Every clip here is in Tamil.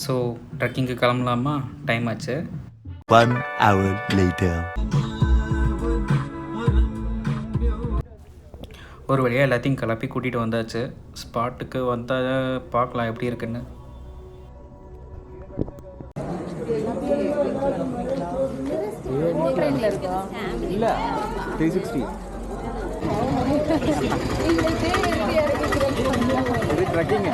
ஸோ ட்ரெக்கிங்க்கு கிளம்பலாமா? டைம் ஆச்சு. 1 hour later. ஒரு வழியாக எல்லாத்தையும் கிளப்பி கூட்டிகிட்டு வந்தாச்சு. ஸ்பாட்டுக்கு வந்தால் பார்க்கலாம் எப்படி இருக்குன்னு. இல்லை 360 இது ட்ரெக்கிங்.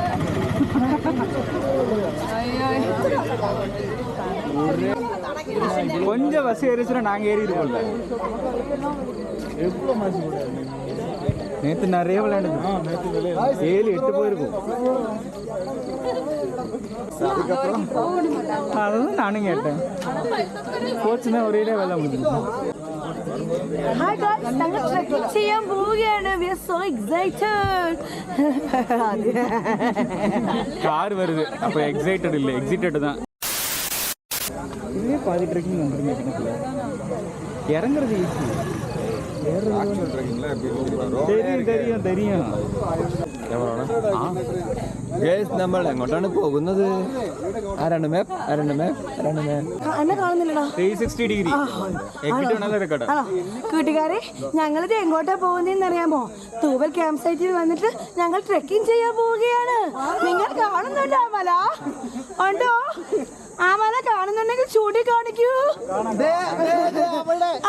கொஞ்சம் பஸ் ஏறிச்சுன்னா நாங்கள் ஏறிடுவோம்ல. எவ்வளோ மாசி நேற்று நிறைய விளையாடுது. 7-8 போயிருக்கும். அதுதான் நானும் கேட்டேன். கோச்சுனா ஒரே வேலை முடிஞ்சிருச்சு. Hi guys, ഞങ്ങൾ ട്രെക്കിംഗ് ചെയ്യാൻ പോവുകയാണ്. We are so excited. Car வருது அப்போ எக்ஸைட்டட் இல்லை, எக்ஸைட்டட் தான். இதுவே பாதி ட்ரெக்கிங் வந்துருங்க. இறங்குறது ஈஸி. தெரியும் தெரியும். നമ്മൾ എങ്ങോട്ടാണ് പോകുന്നത്? ആരാണ് മാപ്പ്? 360 ഡിഗ്രി കൂട്ടുകാരെ, ഞങ്ങളിത് എങ്ങോട്ടാ പോകുന്നതെന്ന് അറിയാമോ? തൂവൽ ക്യാമ്പ് സൈറ്റിൽ വന്നിട്ട് ഞങ്ങൾ ട്രെക്കിംഗ് ചെയ്യാൻ പോവുകയാണ്. നിങ്ങൾ കാണുന്നുണ്ടോ ആ മല? ഉണ്ടോ? ആ മല കാണുന്നുണ്ടെങ്കിൽ ചൂണ്ടി കാണിക്കൂ.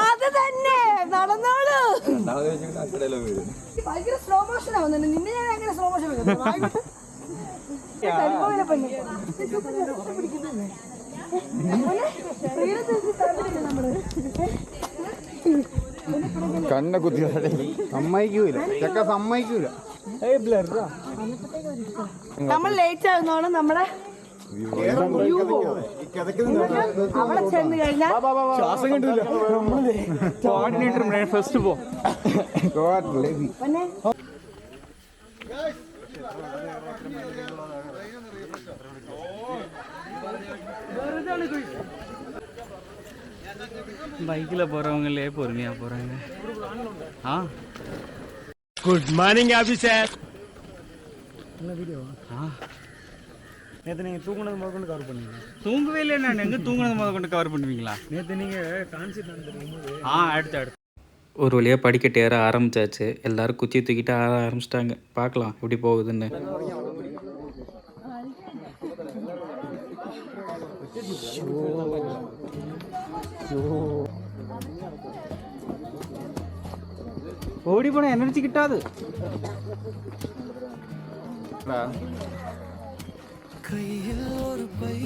അത് തന്നെ, നടന്നോളൂ. ഭയങ്കര സ്ലോ മോഷൻ ആവുന്നുണ്ട്. നിന്നെ ഞാൻ അങ്ങനെ സ്ലോ മോഷൻ കണ്ണ കുത്തി സമ്മതിക്കൂല. ചെക്ക സമ്മതിക്കൂല. നമ്മൾ ലേറ്റ് ആകുന്നോളം നമ്മുടെ അവിടെ ചെന്ന് കഴിഞ്ഞാൽ ശ്വാസം കിട്ടൂല. കോർഡിനേറ്റർ ഫസ്റ്റ് പോ. பைக்கில் போகிறவங்களே பொறுமையாக போகிறாங்க. Good morning officer. என்ன வீடியோ? நேற்று நீங்கள் தூங்குனது முதல் கொண்டு கவர் பண்ணுவீங்க? தூங்கவே இல்லை. நான் எங்கே தூங்குனது முதல் கொண்டு கவர் பண்ணுவீங்களா? நேற்று நீங்கள் கான்செப்ட் நடந்துருக்கும்போது அடுத்து ஒரு வழியாக படிக்கட்டு ஏற ஆரம்பிச்சாச்சு. எல்லோரும் குச்சி தூக்கிட்டு ஆற ஆரம்பிச்சிட்டாங்க. பார்க்கலாம் எப்படி போகுதுன்னு. ஓடி போன எனர்ஜி கிட்டாது. கையில் ஒரு பை,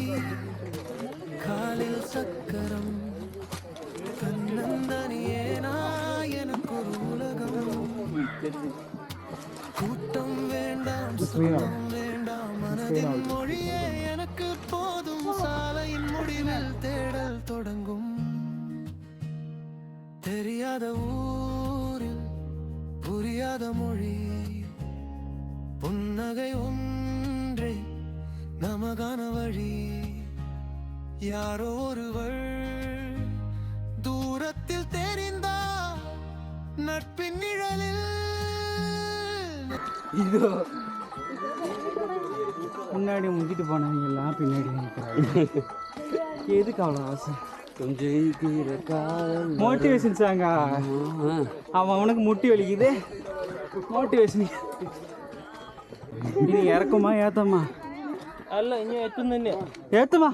காலில் சக்கரம், கண்ணந்தனியே நான் எனக்கு ஒரு உலகம். கூட்டம் வேண்டாம், சுத்தம் வேண்டாம், மனதின் மொழியே எனக்கு போதும். சாலையின் முடிவில் தேடல் தொடங்கும். தெரியாத ஊரில் புரியாத மொழி, புன்னகை ஒன்றே நமகான வழி. யாரோ ஒருவர் தூரத்தில் தெரிந்தா நட்பின் நிழலில். இதோ முன்னாடி முந்திட்டு போனவங்க எல்லாம் பின்னாடி நிற்கிறாங்க. எதுக்கு அவ்வளோ ஆசை? மோட்டிவேஷன் சாங்கா? அவனுக்கு முட்டி வலிக்குது. மோட்டிவேஷன் ഇനി ഇറക്കുമാ ഏത്തമ്മാ? അല്ല, ഇനി ഏറ്റവും തന്നെ ഏത്തമ്മാ.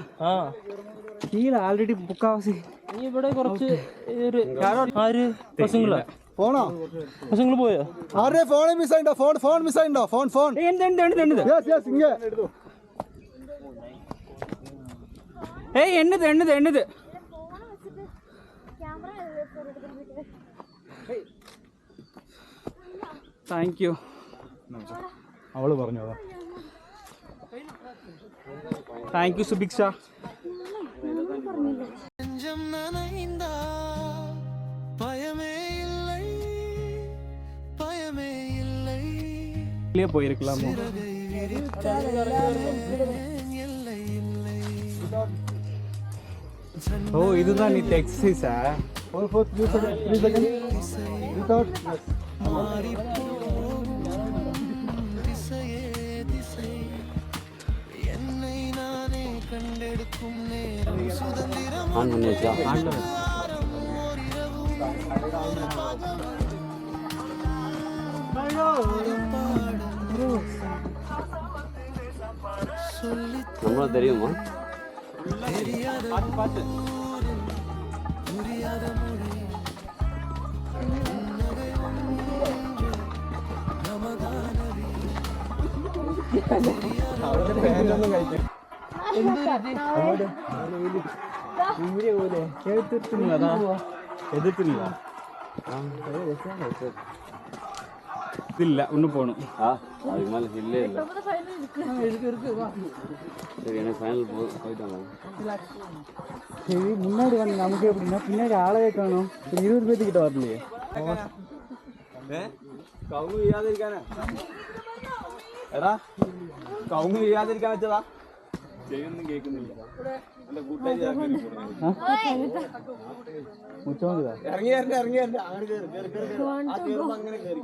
കീഴ ആൾറെഡി ബുക്കാവാസി. ഇനി ഇവിടെ കുറച്ച് ആര് പശുങ്ങളാ? ഫോണോ? പശുങ്ങൾ പോയോ? ആരുടെ ഫോൺ മിസ്സായിട്ടോ? ഫോൺ മിസ്സായിട്ടോ? ഫോൺ ഏയ് എണ്ണത് താങ്ക് യു. അവള് പറഞ്ഞോ. Thank you Subhiksha. போயிருக்கலாமோ? ஓ, இதுதான் நீ எக்ஸசைஸா? பறக்கும் நேரம் சுதந்திரம் ஆன் பண்ணி வச்சா நம்மள தெரியுமா ഇതില്ല ഒന്ന് പോകണം. அதுக்கு மேலே இல்லே இல்லை. சரி எனக்கு ஃபைனல் போயிட்டு வாங்க. முன்னாடி வந்து நமக்கு எப்படின்னா பின்னாடி ஆளவே காணும். 20 பேர்த்துக்கிட்ட வரலையே. കവുങ്ങ് വീഴാതിരിക്കാനാ എടാ കവുങ്ങ് വീഴാതിരിക്കാൻ വെച്ചതാ ചെയ്യൊന്നും കേൾക്കുന്നില്ല. എന്റെ കൂട്ടുകാരി ഇറങ്ങി ഇറങ്ങി ഇറങ്ങി ഇറങ്ങി അങ്ങനെ കേറി കേറി കേറി ആ കേറുമ്പോ അങ്ങനെ കേറി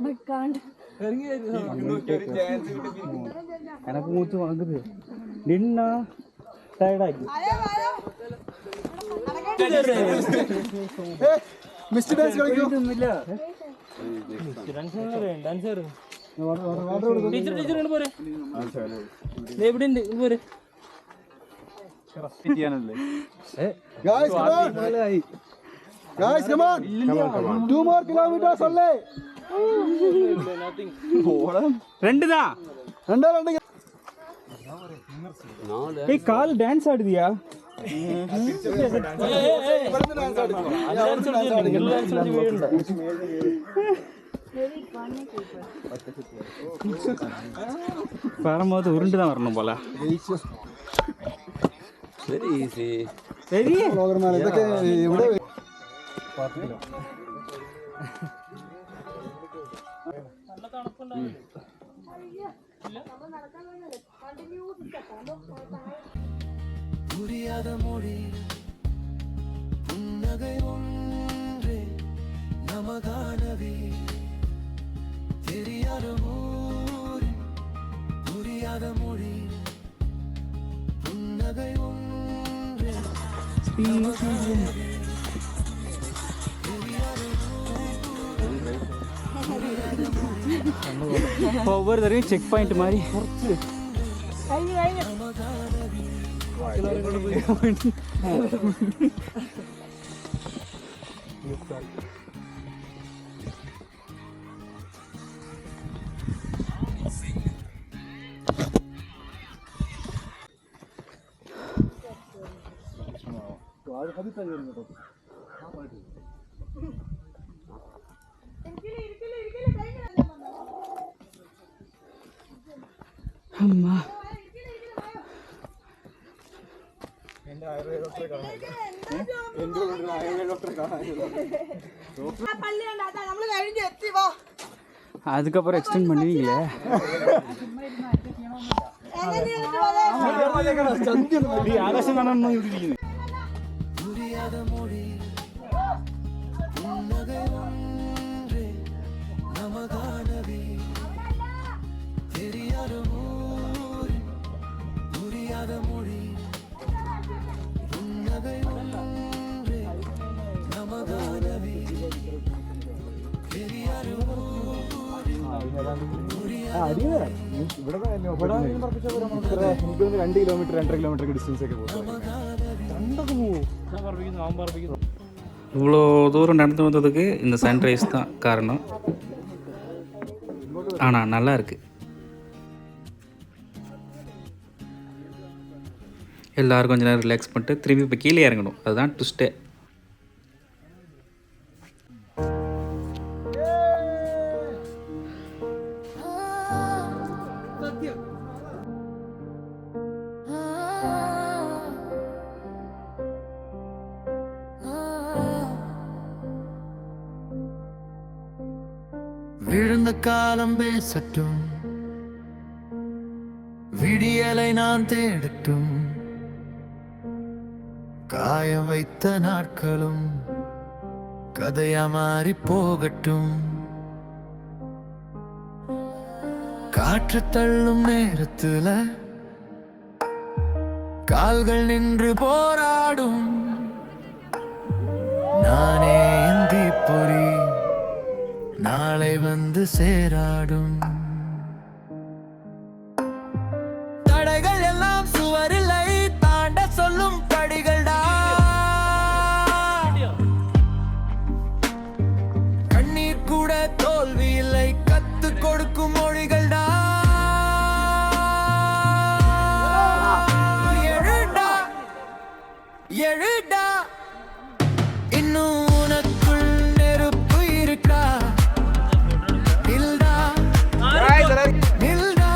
ഇറങ്ങി ഒരു ചാൻസ് കിട്ടി എനക്ക് മൂച്ച് വാങ്ങുത് നിന്ന ടയർഡാക്കി മിസ്റ്റർ ഡാൻസ് കളിക്കുന്നില്ല Guys, come on! Guys, come on! 2 more kilometers only! ரெண்டுதா രണ്ട് ஏய் கால் டான்ஸ் ஆடுதியா வரும்போது உருண்டு தான் வரணும் போல. Very easy. சரி ഇതൊക്കെ ഇവിടെ புரியாத மொழி புன்னகை ஒன்றே நமகானவே தெரியாத ஊரில் புரியாத மொழி புன்னகை ஒன்றே நமகானவே ஒவ்வொரு தடவையும் செக் பாயிண்ட் மாதிரி அம்மா அதுக்கப்புறம் எக்ஸ்டெண்ட் பண்ணுவீங்களே. ஆகாசம் தானே இருக்கு. புரியாத மொழி புன்னகை ஒன்றே நமகானவே தெரியாத ஊரில் புரியாத மொழி புன்னகை ஒன்றே நமகானவே தெரியாத ഇവിടെ 2 കിലോമീറ്റർ 2.5 കിലോമീറ്റർ ഡിസ്റ്റൻസ് ഒക്കെ പോകും. இவ்வளோ தூரம் நடந்து வந்ததுக்கு இந்த சன்ரைஸ் தான் காரணம். ஆனால் நல்லா இருக்கு. எல்லோரும் கொஞ்ச நேரம் ரிலாக்ஸ் பண்ணிட்டு திரும்பி இப்போ கீழே இறங்கணும். அதுதான் ட்விஸ்ட்டே. விழுந்த காலம் பேசட்டும் விடியலை நான் தேடட்டும் காயம் வைத்த நாட்களும் கதையா மாறி போகட்டும் காற்று தள்ளும் நேரத்துல கால்கள் நின்று போராடும் நானே எந்தி பொறி நாளை வந்து சேராடும் தடைகள் எல்லாம் சுவரில்லை தாண்ட சொல்லும் படிகள்டா கண்ணீர் கூட தோல்வி இல்லை கத்து கொடுக்கும் மொழிகள்டா எழுடா எழுடா இன்னும் உனக்குள் நெருப்பு இருக்கா நில்டா நில்டா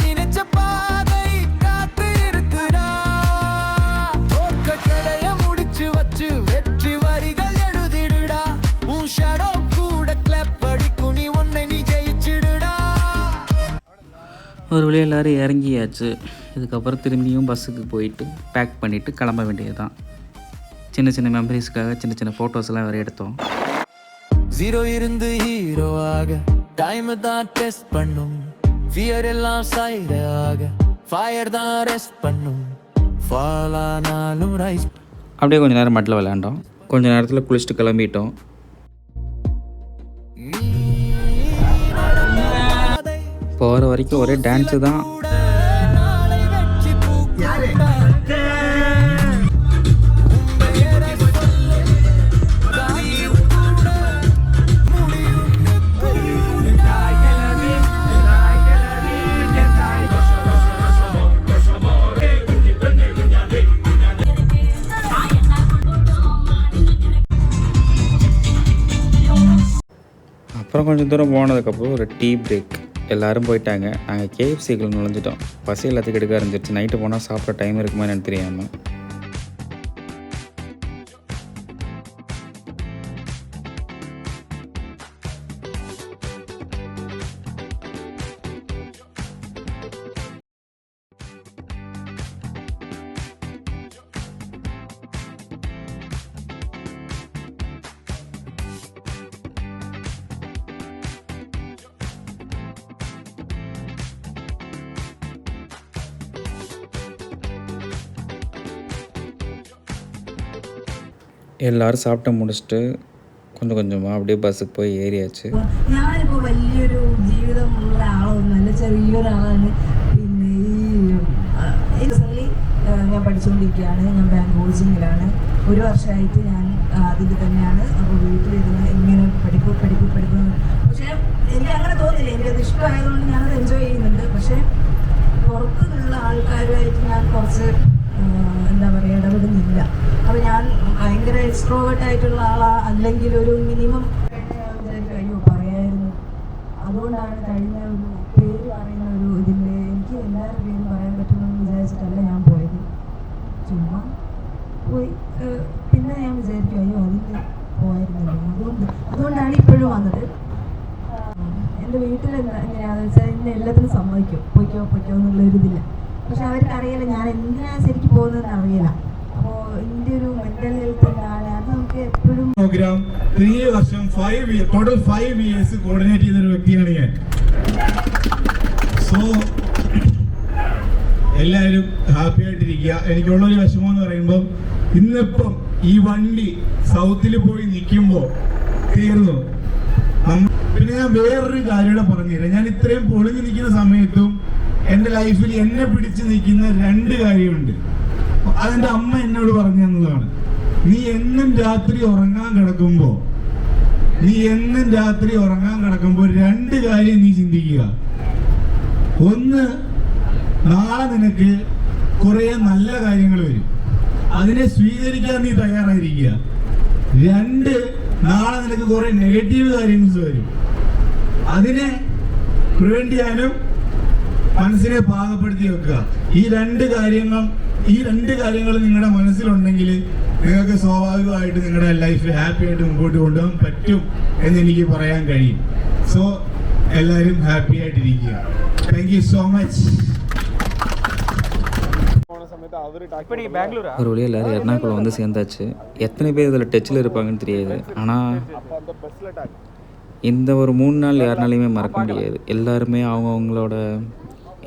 நினைச்ச பாதை காத்து இருக்குடா தோற்க கடைய முடிச்சு வச்சு வெற்றி வரிகள் எழுதிடுடா உன் ஷேடோ கூட கிளப் அடிக்கும் நீ உன்னை நீ ஜெயிச்சிடுடா. ஒரு வழியாக எல்லோரும் இறங்கியாச்சு. இதுக்கப்புறம் திரும்பியும் பஸ்ஸுக்கு போயிட்டு பேக் பண்ணிவிட்டு கிளம்ப வேண்டியது தான். சின்ன சின்ன மெமரிஸ்க்காக சின்ன சின்ன ஃபோட்டோஸ்லாம் வேறு எடுத்தோம். ஜீரோ இருந்து ஹீரோ ஆக டைம் தான் டெஸ்ட் பண்ணும் ஃபியர் எல்லாம் சைடு ஆக ஃபயர் தான் ரெஸ்ட் பண்ணும் ஃபால் ஆனாலும் ரைஸ். அப்படியே கொஞ்சம் நேரம் மட்டில் விளையாண்டோம். கொஞ்ச நேரத்தில் குளிச்சுட்டு கிளம்பிட்டோம். போகிற வரைக்கும் ஒரே டான்ஸு தான். அப்புறம் கொஞ்சம் தூரம் போனதுக்கப்புறம் ஒரு டீ பிரேக். எல்லோரும் போயிட்டாங்க. நாங்கள் கேஎஃப்சிக்குள்ள நுழைஞ்சிட்டோம். பசி எல்லாத்துக்கும் எடுக்க ஆரம்பிச்சிருச்சு. நைட்டு போனால் சாப்பிட்ற டைம் இருக்குமா எனக்கு தெரியாமல். எல்லோரும் சாப்பிட்டு முடிச்சுட்டு கொஞ்சம் கொஞ்சமாக அப்படியே பஸ்ஸுக்கு போய் ஏறியாச்சு. ഞാനിപ്പോൾ വലിയൊരു ജീവിതമുള്ള ആളൊന്നുമല്ല, ചെറിയൊരാളാണ്. പിന്നെ ഈ പേഴ്സണലി ഞാൻ പഠിച്ചുകൊണ്ടിരിക്കുകയാണ്. ഞാൻ ബാങ്ക് കോച്ചിങ്ങിലാണ്. 1 വർഷമായിട്ട് ഞാൻ അതിൽ തന്നെയാണ്. അപ്പോൾ വീട്ടിലിരുന്ന് ഇങ്ങനെ പഠിപ്പ്. പക്ഷേ എനിക്ക് അങ്ങനെ തോന്നില്ല. എനിക്കത് ഇഷ്ടമായതുകൊണ്ട് ഞാനത് എൻജോയ് ചെയ്യുന്നുണ്ട്. പക്ഷേ പുറത്തു നിന്നുള്ള ആൾക്കാരുമായിട്ട് ഞാൻ കുറച്ച് എന്താ പറയുക ഇടപെടുന്നില്ല. അപ്പോൾ ഞാൻ ഭയങ്കര എക്സ്ട്രോവേർട്ട് ആയിട്ടുള്ള അല്ലെങ്കിൽ ഒരു മിനിമം അയ്യോ പറയായിരുന്നു. അതുകൊണ്ടാണ് കഴിഞ്ഞ ഒരു പേര് പറയുന്ന ഒരു ഇതിൻ്റെ എനിക്ക് എല്ലാവരുടെ പേരും പറയാൻ പറ്റുമെന്ന് വിചാരിച്ചിട്ടല്ല ഞാൻ പോയത്. ചുമ്മാ പോയി. പിന്നെ ഞാൻ വിചാരിക്കും അയ്യോ അതിന് പോയിരുന്നല്ലോ. അതുകൊണ്ടാണ് ഇപ്പോഴും വന്നത്. എൻ്റെ വീട്ടിൽ എങ്ങനെയാണെന്ന് വെച്ചാൽ എന്നെ എല്ലാത്തിനും സമ്മതിക്കും. പൊയ്ക്കോ എന്നുള്ളൊരിതില്ല. പക്ഷെ അവർക്ക് അറിയില്ല ഞാൻ എന്തിനാണ് ശരിക്കും പോകുന്നതെന്ന് അറിയില്ല. അപ്പോൾ എൻ്റെ ഒരു മെൻ്റൽ ഹെൽത്ത് എന്താണ് അത് നമുക്ക് എപ്പോഴും പ്രോഗ്രാം 3 വർഷം 5 ഇയേഴ്സ് കോർഡിനേറ്റ് ചെയ്തൊരു വ്യക്തിയാണ് ഞാൻ. സോ എല്ലാവരും ഹാപ്പി ആയിട്ടിരിക്കുക. എനിക്കുള്ളൊരു വിഷമം എന്ന് പറയുമ്പോൾ ഇന്നിപ്പം ഈ വണ്ടി സൗത്തിൽ പോയി നിൽക്കുമ്പോൾ തീർന്നു. പിന്നെ ഞാൻ വേറൊരു കാര്യം കൂടെ പറഞ്ഞുതരാം. ഞാൻ ഇത്രയും പൊളിഞ്ഞു നിൽക്കുന്ന സമയത്തും എൻ്റെ ലൈഫിൽ എന്നെ പിടിച്ച് നിൽക്കുന്ന 2 കാര്യമുണ്ട്. അതെൻ്റെ അമ്മ എന്നോട് പറഞ്ഞു തന്നതാണ്. നീ എന്നും രാത്രി ഉറങ്ങാൻ കിടക്കുമ്പോൾ 2 കാര്യം നീ ചിന്തിക്കുക. ഒന്ന്, നാളെ നിനക്ക് കുറെ നല്ല കാര്യങ്ങൾ വരും, അതിനെ സ്വീകരിക്കാൻ നീ തയ്യാറായിരിക്കുക. 2, നാളെ നിനക്ക് കുറെ നെഗറ്റീവ് കാര്യങ്ങൾ വരും, അതിനെ പ്രിവെന്റ് ചെയ്യാനും മനസ്സിനെ പാകപ്പെടുത്തി വെക്കുക. ഈ രണ്ട് കാര്യങ്ങൾ നിങ്ങളുടെ മനസ്സിലുണ്ടെങ്കിൽ നിങ്ങൾക്ക് സ്വാഭാവികമായിട്ട് നിങ്ങളുടെ ലൈഫ് ഹാപ്പി ആയിട്ട് മുമ്പോട്ട് കൊണ്ടുപോകാൻ പറ്റും എന്ന് എനിക്ക് പറയാൻ കഴിയും. സോ എല്ലാവരും ഹാപ്പി ആയിട്ടിരിക്കുക. Thank you so much. ஒரு வழியாக எல்லோரும் எர்ணாகுளம் வந்து சேர்ந்தாச்சு. எத்தனை பேர் இதில் டச்சில் இருப்பாங்கன்னு தெரியாது. ஆனால் இந்த ஒரு 3 நாள் யாருனாலையுமே மறக்க முடியாது. எல்லாருமே அவங்கவுங்களோட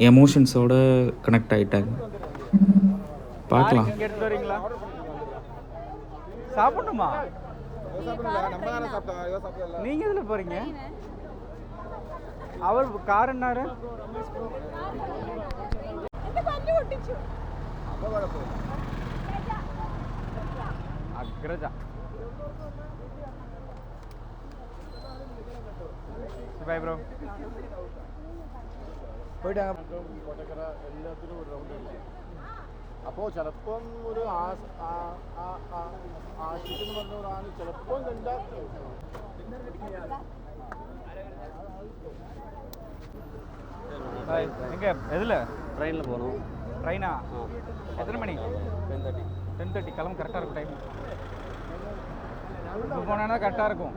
எமோஷன்ஸோடு கனெக்ட் ஆகிட்டாங்க. பார்க்கலாம். இங்கே எடுத்து வரீங்களா? சாப்பிடணுமா? நீங்கள் இதில் போகிறீங்க? அவர் காரன்னாரு അഗ്രജ ബൈ ബ്രോ പോയിട്ട് കോട്ടക്കര എല്ലാത്തിനും ഒരു റൗണ്ട് കളിക്കും. അപ്പോൾ ചിലപ്പം ഒരു ആഷിക്കെന്ന് പറഞ്ഞ ഒരാൾ ചിലപ്പം കണ്ടാൽ எங்கே எதில்? ட்ரெயினில் போகணும். ட்ரெயினா? எத்தனை மணி? 10:30. 10:30 கிளம்பு. கரெக்டாக இருக்கும் டைம். இப்போ போனேன்னா கரெக்டாக இருக்கும்.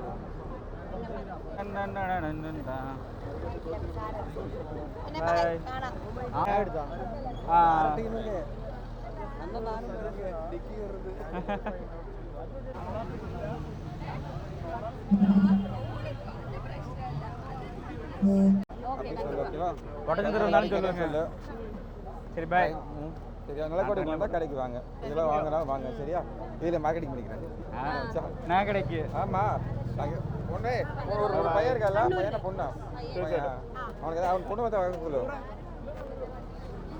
உடஞ்சு இருந்தாலும் சொல்லுவாங்க. சரி பாய். சரியா? நிலக்கோட்டைக்கு வந்தால் கடைக்கு வாங்க. இதெல்லாம் வாங்கினாலும் வாங்க. சரியா? இதில் மார்க்கெட்டிங் பண்ணிக்கிறேன். நான் கடைக்கு. ஆமாம். நாங்கள் பொண்ணு ஒரு பையன் இருக்கா? பையனை பொண்ணா? அவனுக்கு அவன் பொண்ணு வந்து வாங்க சொல்லு.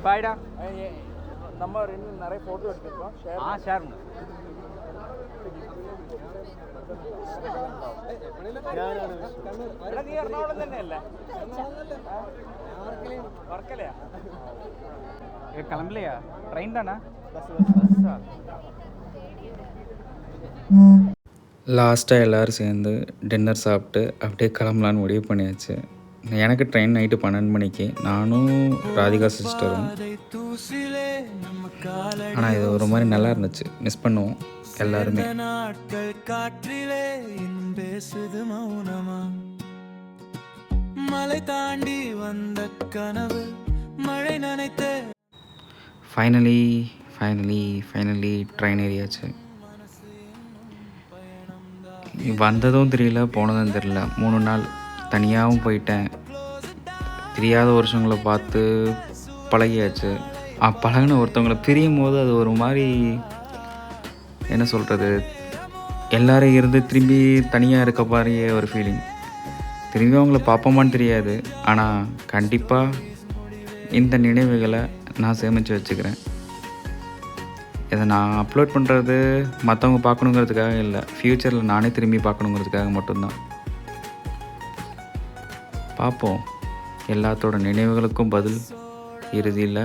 பாய்டா. நம்ம நிறைய ஃபோட்டோ எடுத்துருக்கோம். ஷேர் നീ എറണാകുളം തന്നെയല്ലേ? വർക്കലയാ? கிளம்பலையா? ட்ரெயின் தானா? பஸ்ஸா? லாஸ்ட்டாக எல்லோரும் சேர்ந்து டின்னர் சாப்பிட்டு அப்படியே கிளம்பலான்னு முடிவு பண்ணியாச்சு. எனக்கு ட்ரெயின் நைட்டு 12 மணிக்கு. நானும் ராதிகா சிஸ்டரும். ஆனால் இது ஒரு மாதிரி நல்லா இருந்துச்சு. மிஸ் பண்ணுவோம் எல்லாருமே. நாட்கள் காற்றிலே பேசுது மௌனமா, மலை தாண்டி வந்த கனவு மழை நனைத்த. Finally train ஏறியாச்சு. வந்ததும் தெரியல, போனதும் தெரியல. 3 நாள் தனியாகவும் போயிட்டேன். தெரியாத வருஷங்களை பார்த்து பழகியாச்சு. பழகின ஒருத்தவங்களை பிரியும் போது அது ஒரு மாதிரி என்ன சொல்கிறது, எல்லோரும் இருந்து திரும்பி தனியாக இருக்க மாதிரியே ஒரு ஃபீலிங். திரும்பி அவங்கள பார்ப்போமான்னு தெரியாது. ஆனால் கண்டிப்பாக இந்த நினைவுகளை நான் சேமித்து வச்சுக்கிறேன். இதை நான் அப்லோட் பண்ணுறது மற்றவங்க பார்க்கணுங்கிறதுக்காக இல்லை, ஃப்யூச்சரில் நானே திரும்பி பார்க்கணுங்கிறதுக்காக மட்டும்தான். பார்ப்போம். எல்லாத்தோட நினைவுகளுக்கும் பதில் இறுதியில்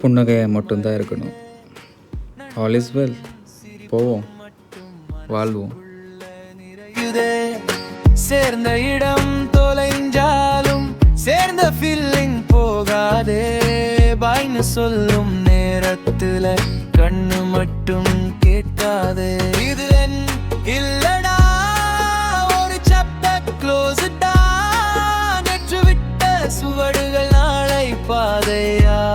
புன்னகையை மட்டும்தான் இருக்கணும். All is well. போவோம், வாழ்வோம். சேர்ந்த இடம் தொலைஞ்சாலும் சேர்ந்த ஃபீலிங் போகாதே. பாய்னு சொல்லும் நேரத்துல கண்ணு மட்டும் கேட்காதே. இது இல்லடா ஒரு சாப்டர் க்ளோஸ்டா. நேற்று விட்ட சுவடுகள் நாளை பாதையாகுதடா.